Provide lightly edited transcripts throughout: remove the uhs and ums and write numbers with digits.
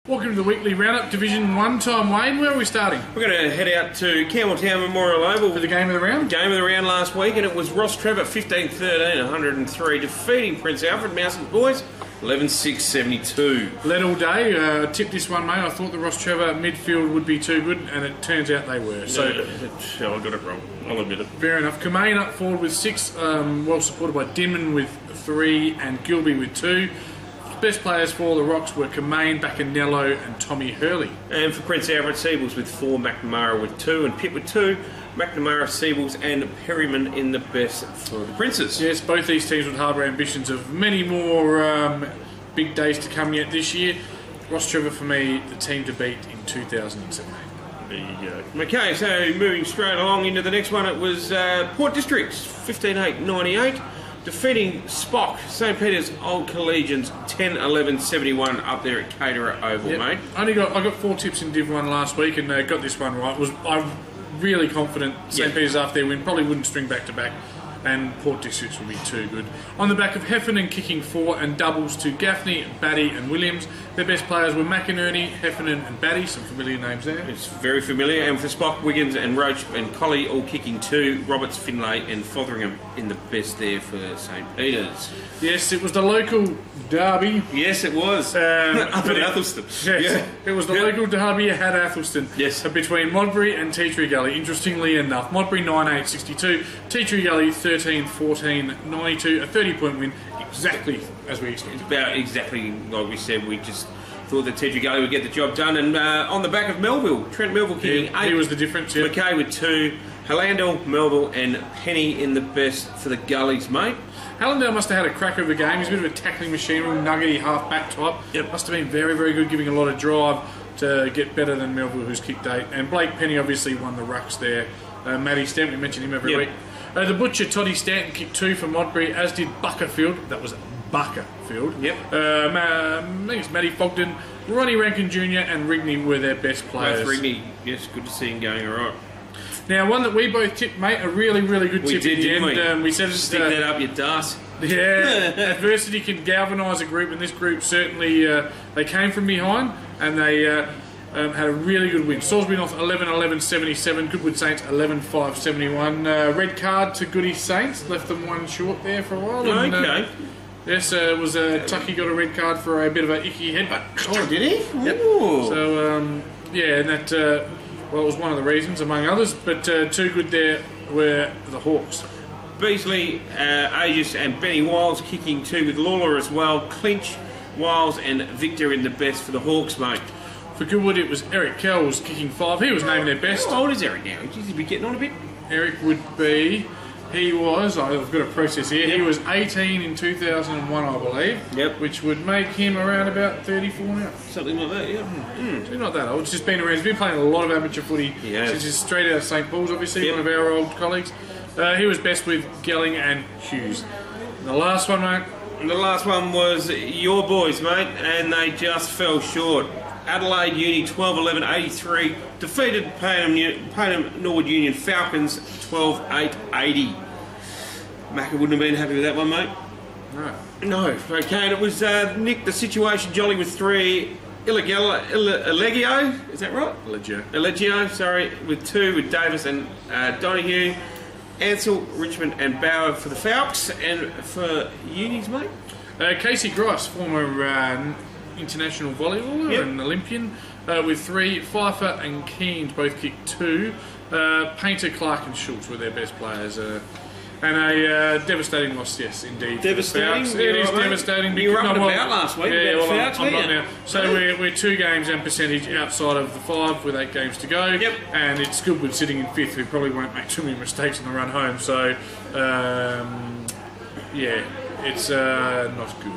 Welcome to the weekly roundup, Division 1 time. Wayne, where are we starting? We're going to head out to Campbelltown Memorial Oval For the game of the round? Game of the round last week, and it was Ross Trevor 15-13, 103, defeating Prince Alfred Mouse's boys 11-6-72. Led all day. Tipped this one, mate. I thought the Ross Trevor midfield would be too good, and it turns out they were. So I got it wrong. I'll admit it. fair enough. Kemain up forward with 6, well supported by Dinman with 3 and Gilby with 2. Best players for the Rocks were Kemain, Bacanello and Tommy Hurley. And for Prince Alfred, Seables with 4, McNamara with 2, and Pitt with 2. McNamara, Seables and Perryman in the best for the Princes. Yes, both these teams would harbour ambitions of many more big days to come yet this year. Ross Trevor, for me, the team to beat in 2007. There you go. Okay, so moving straight along into the next one, it was Port District 15-8-98. Defeating Spock, St Peter's Old Collegians 10-11-71 up there at Caterer Oval, mate. I got 4 tips in Div 1 last week and got this one right. I'm really confident St Peter's after their win probably wouldn't string back to back, and Port Districts would be too good. On the back of Heffernan kicking 4 and doubles to Gaffney, Batty and Williams. Their best players were McInerney, Heffernan and Batty, some familiar names there. It's very familiar. And for Spock, Wiggins and Roach and Colley all kicking 2, Roberts, Finlay and Fotheringham in the best there for St Peter's. Yes, it was the local derby. Yes, it was. Up at Athelston. Yes, it was the local derby at Athelston. Yes. Between Modbury and Tea Tree Gully. Interestingly enough, Modbury 9-8-62, Tea Tree Gully 13-14-92, a 30-point win, exactly as we expected. About exactly like we said. We just thought that Tea Tree Gully would get the job done. And on the back of Melville, Trent Melville kicking 8. He was the difference. Yeah. McKay with 2, Hallandale, Melville and Penny in the best for the Gullies, mate. Hallandale must have had a crack of the game. He's a bit of a tackling machine, real nuggety half-back type. Yep. Must have been very, very good, giving a lot of drive to get better than Melville, who's kicked 8. And Blake Penny obviously won the rucks there. Matty Stanton, we mention him every week. The Butcher, Toddy Stanton, kicked 2 for Modbury, as did Buckerfield. That was Buckerfield. Yep. I think it's Matty Fogden, Ronnie Rankin Jr. and Rigney were their best players. Both Rigney, yes, good to see him going all right. Now, one that we both tipped, mate, a really, really good tip did, at the end. didn't We said Stick that up your darts. Yeah, adversity can galvanise a group, and this group certainly, they came from behind, and they had a really good win. Salisbury North 11-11-77, Goodwood Saints 11-5-71. Red card to Goody Saints, left them one short there for a while. And, Okay. yes, it was Tucky got a red card for a bit of an icky headbutt. Oh, did he? Yep. Ooh. So, yeah, and that, well, it was one of the reasons, among others, but too good there were the Hawks. Beasley, Aegis and Benny Wiles kicking 2 with Lawler as well. Clinch, Wiles and Victor in the best for the Hawks, mate. For Goodwood, it was Eric Kells kicking 5. He was named their best. How old is Eric now? Is he be getting on a bit? Eric would be... He was... I've got a process here. Yep. He was 18 in 2001, I believe. Yep. Which would make him around about 34 now. Something like that, yeah. So not that old. It's just been around. He's been playing a lot of amateur footy since he's straight out of St Paul's, obviously, one of our old colleagues. He was best with Gelling and Hughes. And the last one, mate. The last one was your boys, mate, and they just fell short. Adelaide Uni 12-11-83 defeated Payneham Norwood Union Falcons 12-8-80. Macca wouldn't have been happy with that one, mate. No. Okay, and it was Nick the Situation Jolly with 3, Elegio, is that right? Elegio, sorry, with 2 with Davis and Donahue. Ansell, Richmond and Bauer for the Falcons, and for Unis, mate. Casey Grice, former international volleyballer and Olympian, with 3. Pfeiffer and Keane both kicked 2. Painter, Clark and Schultz were their best players. And a devastating loss, yes, indeed. Devastating? It is devastating. You were up and about last week. Yeah, well, I'm not now. So we're 2 games and percentage outside of the 5 with 8 games to go. Yep. And it's Goodwood sitting in 5th, who probably won't make too many mistakes on the run home. So, yeah, it's not good.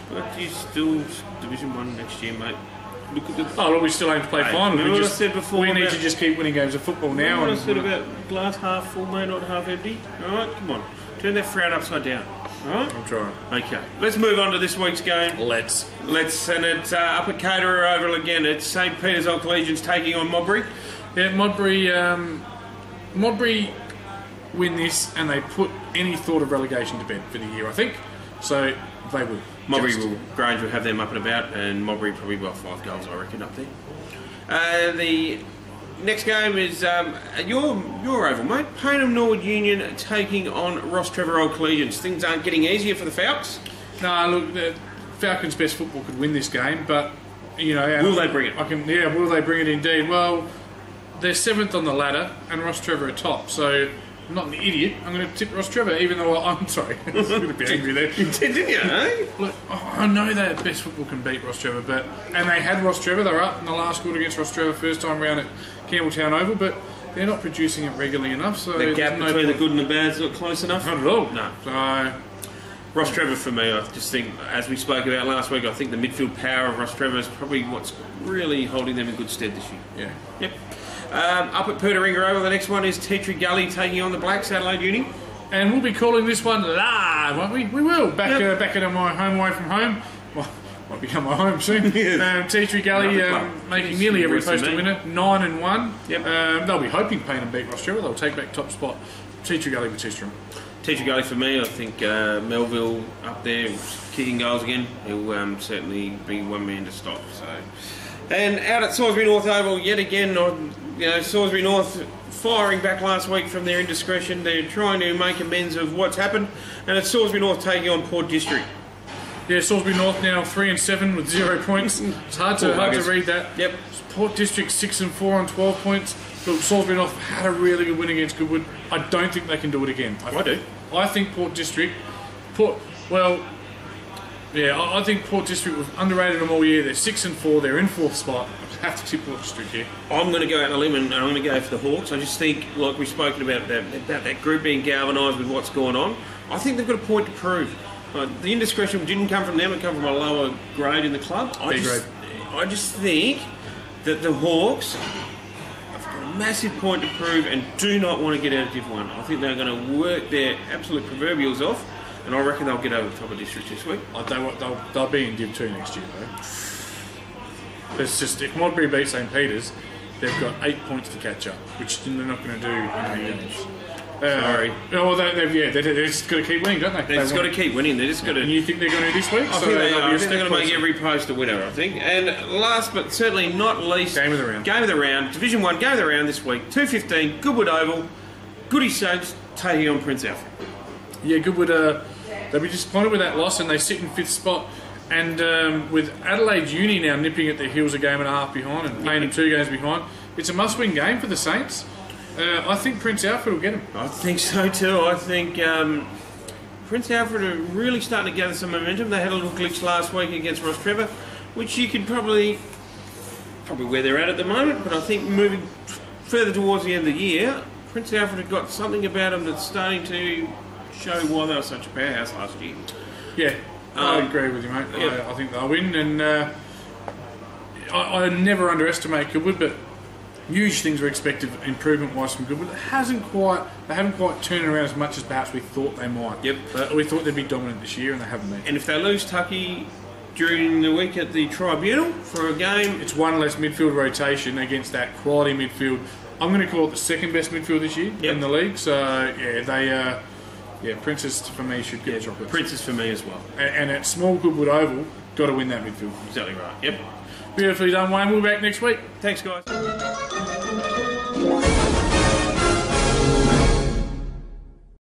But you still Division 1 next year, mate. Look at the... Oh, well, we still aim to play final. Remember what I said before? We need to just keep winning games of football now. What I said about glass half full, mate, not half empty. Alright, come on. Turn that frown upside down. Alright? I'm trying. Okay. Let's move on to this week's game. Let's. And it's up at Caterer Oval again. It's St Peter's Old Collegians taking on Modbury. Yeah, Modbury win this and they put any thought of relegation to bed for the year, I think. So They will. Grange will have them up and about, and Modbury probably about 5 goals, I reckon, up there. The next game is your oval, mate. Payneham Norwood Union taking on Ross Trevor Old Collegians. Things aren't getting easier for the Falcons. No, look, the Falcons' best football could win this game, but will they bring it? Will they bring it indeed? Well, they're 7th on the ladder, and Ross Trevor are top. So I'm not an idiot. I'm going to tip Ross Trevor, even though I'm sorry. I was going to be angry there. You did, didn't you? Eh? Look, I know that best football can beat Ross Trevor, and they had Ross Trevor. They were up in the last quarter against Ross Trevor first time round at Campbelltown Oval, but they're not producing it regularly enough. So the gap between the good and the bad is not close enough. Not at all. No. So Ross Trevor for me, I just think, as we spoke about last week, I think the midfield power of Ross Trevor is probably what's really holding them in good stead this year. Yeah. Yep. Up at Pertaringa Oval, the next one is Tea Tree Gully taking on the Blacks, Adelaide Uni. And we'll be calling this one live, won't we? We will. Back at my home away from home. Well, might become my home soon. Tea Tree Gully making nearly every post a winner. 9-1. Yep. They'll be hoping Payneham beat Ross Trevor. They'll take back top spot. Tea Tree Gully with too strong. Tea Tree Gully for me, I think Melville up there kicking goals again. He'll certainly be one man to stop. So, and out at Salisbury North Oval yet again, Salisbury North firing back last week from their indiscretion. They're trying to make amends of what's happened, and it's Salisbury North taking on Port District. Yeah, Salisbury North now 3-7 with 0 points. It's hard to read that. Yep. Port District 6-4 on 12 points. Look, Salisbury North had a really good win against Goodwood. I don't think they can do it again. I do. I think Port District, I think Port District was underrated them all year. They're 6-4. They're in 4th spot. I have to tip Port District here. I'm going to go out on a limb and I'm going to go for the Hawks. I just think, like we've spoken about that group being galvanised with what's going on. I think they've got a point to prove. The indiscretion didn't come from them; it came from a lower grade in the club. I just think that the Hawks have got a massive point to prove and do not want to get out of Div 1. I think they're going to work their absolute proverbials off, and I reckon they'll get over the top of District this week. They'll be in Div 2 next year, though. It's just, if Modbury beat St Peters, they've got 8 points to catch up, which they're not going to do in 8 games. Sorry. Well, they've just got to keep winning, don't they? They've just got to keep winning. They just got to. And you think they're going to this week? I think they are. I think they're going to make every post a winner, I think. And last but certainly not least, Game of the round. Division 1 game of the round this week. 2:15, Goodwood Oval. Goody Saints taking on Prince Alfred. Yeah, Goodwood. They'll be disappointed with that loss, and they sit in 5th spot. And with Adelaide Uni now nipping at their heels a game and a half behind, and Payneham 2 games behind, it's a must-win game for the Saints. I think Prince Alfred will get him. I think so too. I think Prince Alfred are really starting to gather some momentum. They had a little glitch last week against Ross Trevor, which you could probably where they're at the moment. But I think moving further towards the end of the year, Prince Alfred have got something about them that's starting to show why they were such a powerhouse last year. Yeah, I agree with you, mate. Yep. I think they'll win, and I never underestimate Goodwood, but huge things were expected improvement-wise from Goodwood. They haven't quite turned around as much as perhaps we thought they might. Yep. We thought they'd be dominant this year, and they haven't been. And if they lose Tucky during the week at the Tribunal for a game, it's one less midfield rotation against that quality midfield. I'm going to call it the second best midfield this year in the league. So Princess for me should get chocolate. Princess for me as well. And at small Goodwood Oval, got to win that midfield. Exactly right. Yep. Beautifully done, Wayne. We'll be back next week. Thanks, guys.